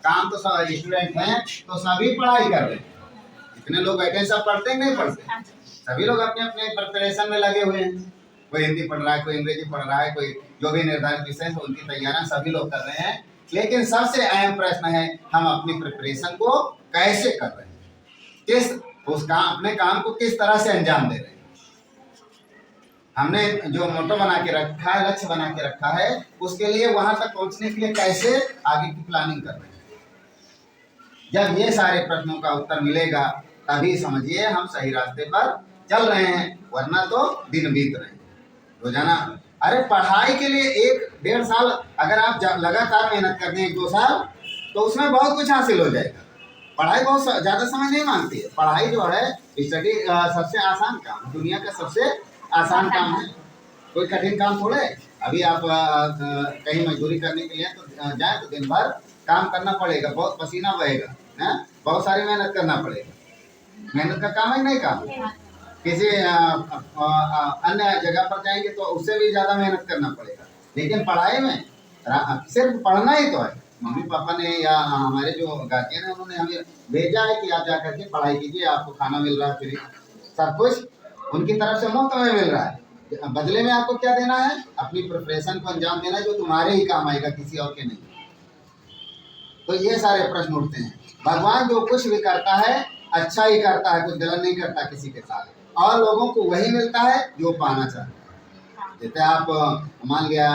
काम तो सब स्टूडेंट हैं तो सभी पढ़ाई कर रहे हैं। इतने लोग बैठे हैं, सब पढ़ते हैं नहीं पढ़ते? सभी लोग अपने अपने प्रिपरेशन में लगे हुए हैं। कोई हिंदी पढ़ रहा है, कोई अंग्रेजी पढ़ रहा है, कोई जो भी निर्धारित विषय है उनकी तैयारियां सभी लोग कर रहे हैं। लेकिन सबसे अहम प्रश्न है हम अपनी प्रिपरेशन को कैसे कर रहे हैं, किस उस काम अपने काम को किस तरह से अंजाम दे रहे हैं। हमने जो मोटो बना के रखा है, लक्ष्य बना के रखा है, उसके लिए वहां तक पहुंचने के लिए कैसे आगे की प्लानिंग कर रहे हैं। जब ये सारे प्रश्नों का उत्तर मिलेगा तभी समझिए हम सही रास्ते पर चल रहे हैं, वरना तो दिन बीत रहे हैं रोजाना। अरे पढ़ाई के लिए 1-1.5 साल अगर आप लगातार मेहनत करते हैं 1-2 साल, तो उसमें बहुत कुछ हासिल हो जाएगा। पढ़ाई बहुत ज्यादा समय नहीं मांगती है। पढ़ाई जो है स्टडी सबसे आसान काम, दुनिया का सबसे आसान काम है। कोई कठिन काम थोड़े। अभी आप कहीं मजदूरी करने के लिए तो जाए तो दिन भर काम करना पड़ेगा, बहुत पसीना बहेगा, बहुत सारी मेहनत करना पड़ेगा। मेहनत का काम है नहीं काम? किसी अन्य जगह पर जाएंगे तो उससे भी ज्यादा मेहनत करना पड़ेगा। लेकिन पढ़ाई में सिर्फ पढ़ना ही तो है। मम्मी पापा ने या हमारे जो गार्जियन है उन्होंने हमें भेजा है कि आप जाकर के पढ़ाई कीजिए, आपको खाना मिल रहा है, फ्री सब कुछ उनकी तरफ से मुफ्त में मिल रहा है। बदले में आपको क्या देना है? अपनी प्रिपरेशन को अंजाम देना है जो तुम्हारे ही काम आएगा, किसी और के नहीं। तो ये सारे प्रश्न उठते हैं। भगवान जो कुछ भी करता है अच्छा ही करता है, कुछ गलत नहीं करता किसी के साथ, और लोगों को वही मिलता है जो पाना चाहते हैं। जैसे आप मान लिया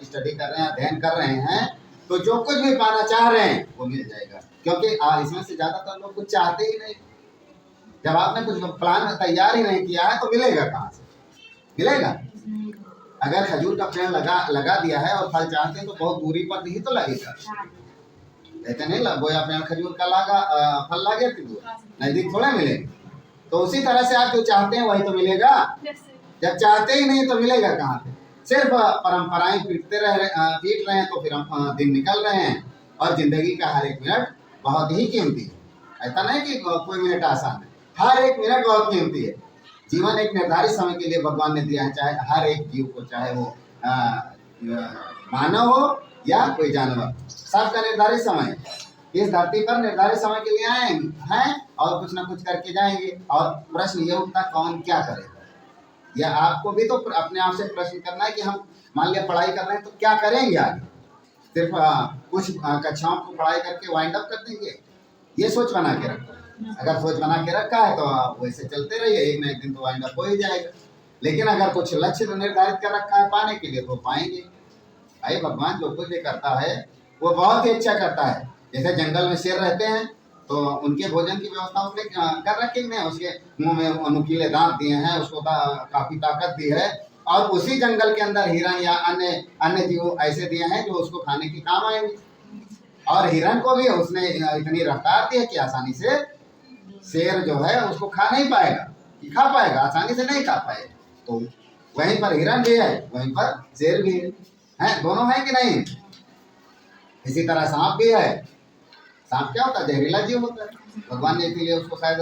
स्टडी कर रहे हैं, अध्ययन कर रहे हैं, तो जो कुछ भी पाना चाह रहे हैं वो मिल जाएगा, क्योंकि इसमें से ज्यादातर लोग कुछ चाहते ही नहीं। जब आपने कुछ प्लान तैयार ही नहीं किया है तो मिलेगा कहाँ से? मिलेगा? अगर खजूर का पेड़ लगा दिया है और फल चाहते हैं तो बहुत दूरी पर ही तो लगेगा। ऐसे नहीं बोया पेड़ खजूर का फल लगे तो नजदीक थोड़ा मिलेगा। तो उसी तरह से आप जो चाहते हैं वही तो मिलेगा। जब चाहते ही नहीं तो मिलेगा कहाँ से? सिर्फ परंपराएं पीट रहे हैं तो फिर हम दिन निकल रहे हैं। और जिंदगी का हर एक मिनट बहुत ही कीमती है। ऐसा नहीं कि कोई मिनट आसान है, हर एक मिनट बहुत कीमती है। जीवन एक निर्धारित समय के लिए भगवान ने दिया है, चाहे हर एक जीव को, चाहे वो मानव हो या कोई जानवर, सबका निर्धारित समय इस धरती पर निर्धारित समय के लिए आए हैं और कुछ ना कुछ करके जाएंगे। और प्रश्न ये उठता कौन क्या करेगा? या आपको भी तो अपने आप से प्रश्न करना है कि हम मान लिया पढ़ाई कर रहे हैं तो क्या करेंगे आगे? सिर्फ कुछ कक्षाओं को पढ़ाई करके वाइंड अप कर देंगे? ये सोच बना के रखो। अगर सोच बना के रखा है तो आप वैसे चलते रहिए, एक ना एक दिन तो वाइंड अप हो ही जाएगा। लेकिन अगर कुछ लक्ष्य निर्धारित कर रखा है पाने के लिए तो पाएंगे। भाई भगवान जो कुछ भी करता है वो बहुत ही अच्छा करता है। जैसे जंगल में शेर रहते हैं तो उनके भोजन की व्यवस्था उसने कर रखी है, उसके मुंह में नुकीले दांत दिए हैं, उसको काफी ताकत दी है। और उसी जंगल के अंदर हिरण या अन्य जीव ऐसे दिए हैं जो उसको खाने के काम आएंगे। और हिरण को भी उसने इतनी रफ्तार दी है कि आसानी से शेर जो है उसको खा नहीं पाएगा, खा पाएगा आसानी से नहीं खा पाएगा। तो वहीं पर हिरण भी है, वहीं पर शेर भी है, दोनों है कि नहीं? इसी तरह सांप भी है। सांप क्या होता है? जहरीला जीव होता है। भगवान ने इसीलिए उसको शायद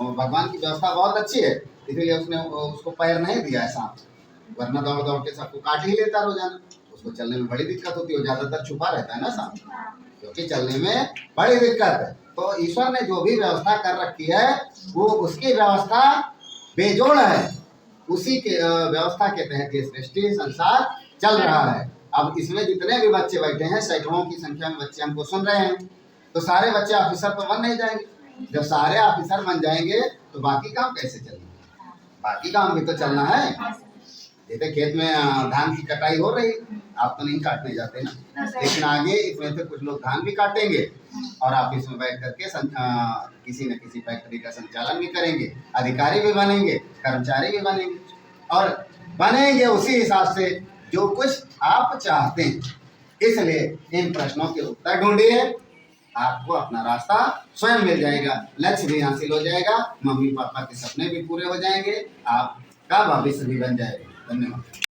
भगवान की व्यवस्था बहुत अच्छी है, इसीलिए उसने उसको पैर नहीं दिया है सांप, वरना दौड़ दौड़ के सबको काट ही लेता रोजाना। उसको चलने में बड़ी दिक्कत होती है, ज्यादातर छुपा रहता है ना सांप, क्योंकि चलने में बड़ी दिक्कत है। तो ईश्वर ने जो भी व्यवस्था कर रखी है वो उसकी व्यवस्था बेजोड़ है, उसी के व्यवस्था के तहत ये सृष्टि संसार चल रहा है। अब इसमें जितने भी बच्चे बैठे हैं, सैकड़ों की संख्या में बच्चे हमको सुन रहे हैं, तो सारे बच्चे ऑफिसर तो बन नहीं जाएंगे। जब सारे ऑफिसर बन जाएंगे तो बाकी काम कैसे चलेंगे? बाकी काम भी तो चलना है। जैसे खेत में धान की कटाई हो रही, आप तो नहीं काटने जाते ना, लेकिन आगे इसमें से कुछ लोग धान भी काटेंगे और आप इसमें बैठ करके किसी न किसी फैक्ट्री का संचालन भी करेंगे, अधिकारी भी बनेंगे, कर्मचारी भी बनेंगे, और बनेंगे उसी हिसाब से जो कुछ आप चाहते हैं। इसलिए इन प्रश्नों के उत्तर ढूंढिए, आपको अपना रास्ता स्वयं मिल जाएगा, लक्ष्य भी हासिल हो जाएगा, मम्मी पापा के सपने भी पूरे हो जाएंगे, आपका भविष्य भी बन जाएगा। धन्यवाद।